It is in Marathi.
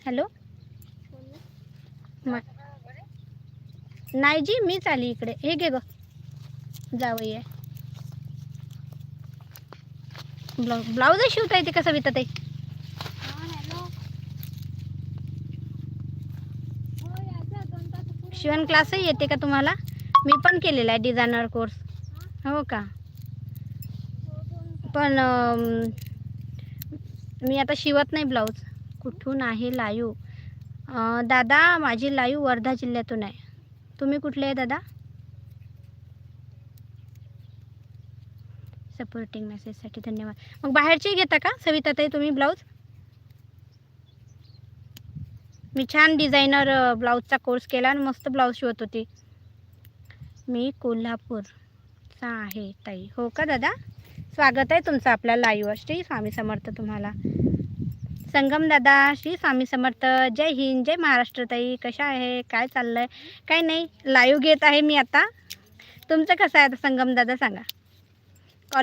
हॅलो. नाही जी, मीच आली इकडे. हे घे ग, जावई आहे. ब्लाऊज शिवता येते का सविता ताई? शिवण क्लासही येते का तुम्हाला? मी पण केलेला आहे डिझायनर कोर्स. हो का? पण मी आता शिवत नाही ब्लाऊज. कुठून आहे लाईव्ह? दादा, माझी लाईव्ह वर्धा जिल्ह्यातून आहे. तुम्ही कुठले आहे दादा? सपोर्टिंग मेसेजसाठी धन्यवाद. मग बाहेरचे घेता का सविता ताई तुम्ही ब्लाऊज? मी छान डिझायनर ब्लाऊजचा कोर्स केला आणि मस्त ब्लाऊज शिवत होती. मी कोल्हापूरचा आहे ताई. हो का दादा? स्वागत आहे तुमचं आपल्या लाईव्हवर. श्री स्वामी समर्थ तुम्हाला. संगम दादा, श्री स्वामी समर्थ. जय हिंद, जय महाराष्ट्र ताई. कशा आहे? काय चाललंय? काय नाही, लाईव्ह घेत आहे मी आता. तुमचं कसं आहे आता संगम दादा सांगा.